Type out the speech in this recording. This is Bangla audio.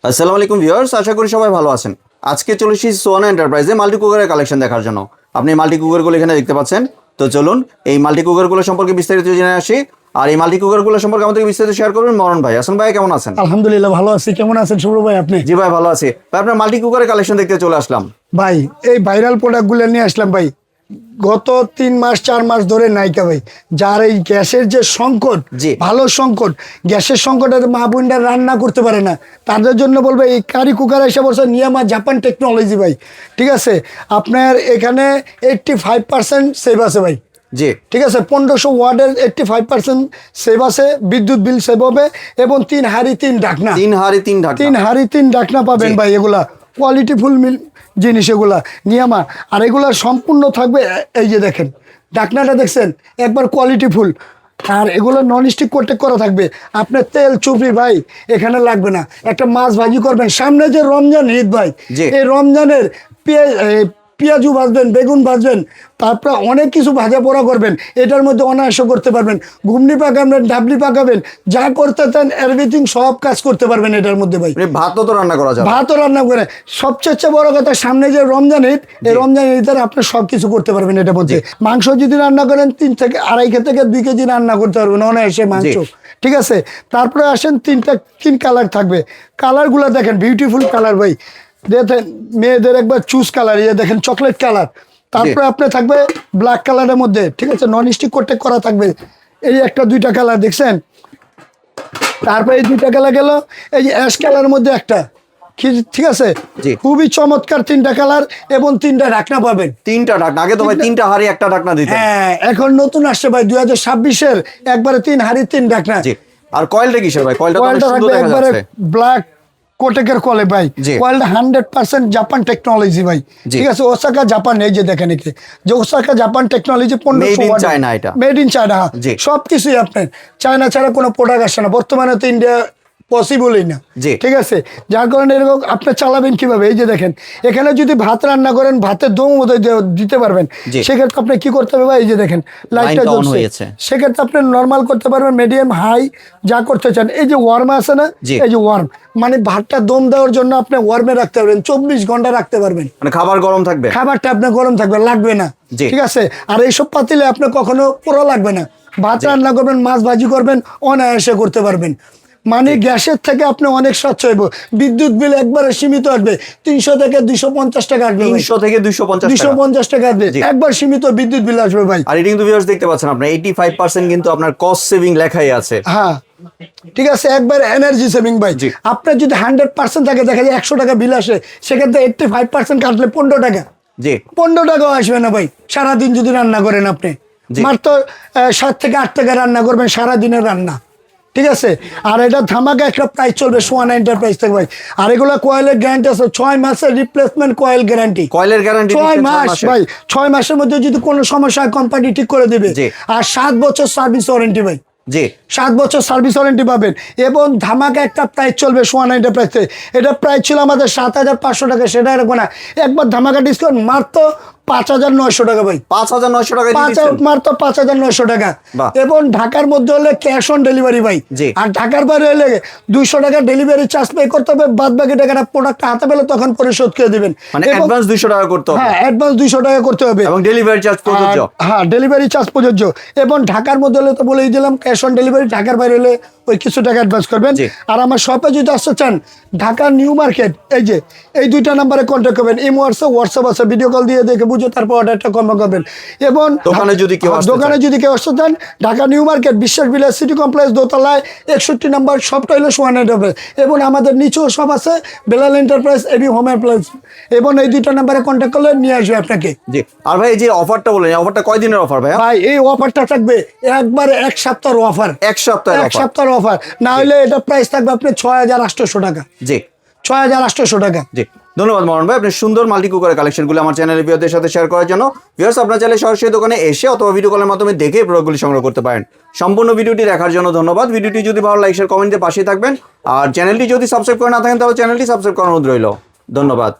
আসসালামু আলাইকুম ভিউয়ার্স, আশা করি সবাই ভালো আছেন। আজকে চলে এসেছি সোয়ানা এন্টারপ্রাইজে মাল্টি কুকারের কালেকশন দেখার জন্য। আপনি মাল্টি কুকারগুলো এখানে দেখতে পাচ্ছেন। তো চলুন এই মাল্টি কুকারগুলো সম্পর্কে বিস্তারিত জেনে আসি। আর এই মাল্টি কুকারগুলো সম্পর্কে আমাদের বিস্তারিত শেয়ার করবেন মরণ ভাই। হাসান ভাই কেমন আছেন? আলহামদুলিল্লাহ ভালো আছি। কেমন আছেন শুভ্র ভাই আপনি? জি ভাই ভালো আছি ভাই। আপনার মাল্টি কুকারের কালেকশন দেখতে চলে আসলাম ভাই। এই ভাইরাল প্রোডাক্টগুলো নিয়ে আসলাম ভাই। গত 3-4 মাস ধরে নাইকা ভাই, যার এই গ্যাসের যে সংকট, ভালো সংকট, গ্যাসের সংকটে মা বোনরা রান্না করতে পারে না, তাদের জন্য বলবে এই কারি কুকার এসে বলছে নিয়ামা জাপান টেকনোলজি ভাই। ঠিক আছে, আপনার এখানে 85% সেভ আছে ভাই। জি ঠিক আছে, 1500 ওয়াটের 85% সেভ আছে, বিদ্যুৎ বিল সেভ হবে এবং 3 হাঁড়ি 3 ঢাকনা, 3 হাঁড়ি 3 ঢাকনা, 3 হাঁড়ি 3 ঢাকনা পাবেন ভাই। এগুলা কোয়ালিটিফুল জিনিস, এগুলা নিয়ামা। আর এগুলা সম্পূর্ণ থাকবে, এই যে দেখেন ঢাকনাটা দেখছেন, একবার কোয়ালিটিফুল। আর এগুলো নন স্টিক কন্টাক্ট করা থাকবে। আপনার তেল চুপড়ি ভাই এখানে লাগবে না। একটা মাছ ভাজি করবেন, সামনে যে রমজান ঈদ ভাই, এই রমজানের পেঁয়াজু ভাজবেন, বেগুন ভাজবেন, তারপর অনেক কিছু ভাজা পোড়া করবেন, এটার মধ্যে অনায়াসে করতে পারবেন। ঘুমনি পাকাবেন, ডাবলি পাকাবেন, যা করতে চান এভরিথিং সব কাজ করতে পারবেন এটার মধ্যে ভাই। ভাতও তো রান্না করা যাবে, ভাতও রান্না করে। সবচেয়ে বড় কথা, সামনে যে রমজান ঈদ, এই রমজান ঈদের আপনি সব কিছু করতে পারবেন এটার মধ্যে। মাংস যদি রান্না করেন 3 থেকে 2.5 থেকে 2 কেজি রান্না করতে পারবেন অনায়াসে মাংস। ঠিক আছে, তারপরে আসেন 3 কালার থাকবে। কালারগুলো দেখেন, বিউটিফুল কালার ভাই। দেখেন মেয়েদের একবার চুজ কালার, ইয়ে দেখেন চকলেট কালার। তারপরে আপনার থাকবে ব্ল্যাক কালারের মধ্যে। ঠিক আছে, নন স্টিক কন্টাক্ট করা থাকবে। এই একটা 2টা কালার দেখছেন। তারপরে এই 2টা কালার গেল, এই যে অ্যাশ কালারের মধ্যে একটা। ঠিক আছে, খুবই চমৎকার 3টা কালার এবং 3টা ঢাকনা পাবেন। 3টা ঢাকনা, আগে তো ভাই 3টা হাঁড়ি 1টা ঢাকনা দিতেন। হ্যাঁ, এখন নতুন আসছে ভাই 2026-এর, একবারে 3 হাঁড়ি 3 ঢাকনা। আর কয়েলটা কিসের ভাই? কয়েলটা থাকবে একবারে ব্ল্যাক কোটেকের কলে ভাই। কয়েলটা 100% জাপান টেকনোলজি ভাই। ঠিক আছে, ওসাকা জাপান। এই যে দেখেন একে, যে Osaka Japan technology, 1500 watt, made in China. সবকিছুই আপনার চায়না ছাড়া কোনো প্রোডাক্ট আসে না বর্তমানে, তো ইন্ডিয়া পসিবলই না। ঠিক আছে, যার কারণে এরকম আপনি চালাবেন কিভাবে? এই যে দেখেন, এখানে যদি ভাত রান্না করেন, ভাতের দম দিতে পারবেন। সেক্ষেত্রে আপনি কি করতে হবে ভাই? এই যে দেখেন লাইটটা জ্বলছে, সেক্ষেত্রে আপনি নর্মাল করতে পারবেন, মিডিয়াম, হাই, যা করতে চান। এই যে ওয়ার্ম আছে না, এই যে ওয়ার্ম মানে ভাতটা দম দেওয়ার জন্য আপনি ওয়ার্মে রাখতে পারবেন, 24 ঘন্টা রাখতে পারবেন। মানে খাবার গরম থাকবে, খাবারটা আপনার গরম থাকবে, লাগবে না। ঠিক আছে, আর এইসব পাতিলে আপনি কখনো পোড়া লাগবে না। ভাত রান্না করবেন, মাছ ভাজি করবেন, অনায়াসে করতে পারবেন। মানে গ্যাসের থেকে আপনি অনেক স্বচ্ছ হইব। বিদ্যুৎ বিল একবারে সীমিত আসবে, 300 থেকে 250 টাকা আসবে। 300 থেকে 250 টাকা আসবে, একবার সীমিত বিদ্যুৎ বিল আসবে ভাই। আর এটা কিন্তু ভিউয়ার্স দেখতে পাচ্ছেন আপনার 85% কিন্তু আপনার কস্ট সেভিং লেখাই আছে। হ্যাঁ, ঠিক আছে, একবার এনার্জি সেভিং ভাই। আপনার যদি 100% থাকে, দেখা যায় 100 টাকা বিল আসে, সেক্ষেত্রে 85% কাটলে 15 টাকা। 15 টাকাও আসবে না ভাই সারাদিন যদি রান্না করেন আপনি। মাত্র 7 থেকে 8 টাকা রান্না করবেন সারাদিনের রান্না। ঠিক আছে, আর এটা ধামাকা একটা প্রাইস চলবে সোয়ানা এন্টারপ্রাইজ থেকে ভাই। আর এগুলো কয়েলের গ্যারান্টি আছে, 6 মাসের রিপ্লেসমেন্ট কয়েল গ্যারান্টি। কয়েলের গ্যারান্টি 6 মাস ভাই। 6 মাসের মধ্যে যদি কোনো সমস্যা হয়, কোম্পানি ঠিক করে দিবে। আর 7 বছর সার্ভিস ওয়ারেন্টি ভাই। 7 বছর সার্ভিস ওয়ারেন্টি পাবেন। এবং ধামাকা একটা প্রাইস চলবে সোয়ানা এন্টারপ্রাইজ থেকে। এটা প্রাইস ছিল আমাদের 7,500 টাকা, সেটা এরকম না, একবার ধামাকা ডিসকাউন্ট মাত্র 5,900 টাকা ভাই। 5,900 টাকা, মাত্র 5,900 টাকা। এবং ঢাকার মধ্যে হলে ক্যাশ অন ডেলিভারি ভাই। আর ঢাকার বাইরে হলে 200 টাকা ডেলিভারি চার্জ পে করতে হবে, বাদ বাকি টাকাটা প্রোডাক্টটা হাতে পেলে তখন পরিশোধ করে দিবেন। মানে অ্যাডভান্স 200 টাকা করতে হবে। হ্যাঁ, অ্যাডভান্স 200 টাকা করতে হবে এবং ডেলিভারি চার্জ প্রযোজ্য। হ্যাঁ, ডেলিভারি চার্জ প্রযোজ্য। এবং ঢাকার মধ্যে হলে তো বলেই দিলাম ক্যাশ অন ডেলিভারি, ঢাকার বাইরে হলে ওই কিছু টাকা অ্যাডভান্স করবেন। আর আমার শপে যদি আসতে চান, ঢাকা নিউ মার্কেট, এই যে এই 2টা নাম্বারে কন্ট্যাক্ট করবেন। ইমো আছে, হোয়াটসঅ্যাপ আছে, ভিডিও কল দিয়ে দেখে বুঝে তারপর অর্ডারটা কনফার্ম করবেন। এবং দোকানে যদি কেউ আসতে চান, ঢাকা নিউ মার্কেট, বিশ্বাস বিলাস সিটি কমপ্লেক্স, দোতলায় 61 নাম্বার, সবটা হলো সোয়ানা এন্টারপ্রাইজ। এবং আমাদের নিচেও সব আছে, Belal enterprise, AB home appliance. এবং এই 2টা নাম্বারে কন্ট্যাক্ট করলে নিয়ে আসবে আপনাকে। আর ভাই এই যে অফারটা বলেন, অফারটা কয়দিনের অফার ভাই? ভাই এই অফারটা থাকবে একবারে 1 সপ্তাহের অফার। 1 সপ্তাহের অফার না হলে এটা প্রাইস থাকবে আপনার 6,800 টাকা। 6,800 টাকা। ধন্যবাদ মরণ ভাই, আপনি সুন্দর মাল্টি কুকারের কালেকশনগুলো আমার চ্যানেলের ভিউয়ারদের সাথে শেয়ার করার জন্য। ভিউয়ার্স, আপনারা চাইলে সরাসরি দোকানে এসে অথবা ভিডিও কলের মাধ্যমে দেখে প্রোডাক্টগুলি সংগ্রহ করতে পারেন। সম্পূর্ণ ভিডিওটি দেখার জন্য ধন্যবাদ। ভিডিওটি যদি ভালো লাইক, শেয়ার, কমেন্টে পাশে থাকবেন। আর চ্যানেলটি যদি সাবস্ক্রাইব করে না থাকেন, তাহলে চ্যানেলটি সাবস্ক্রাইব করার অনুরোধ রইল। ধন্যবাদ।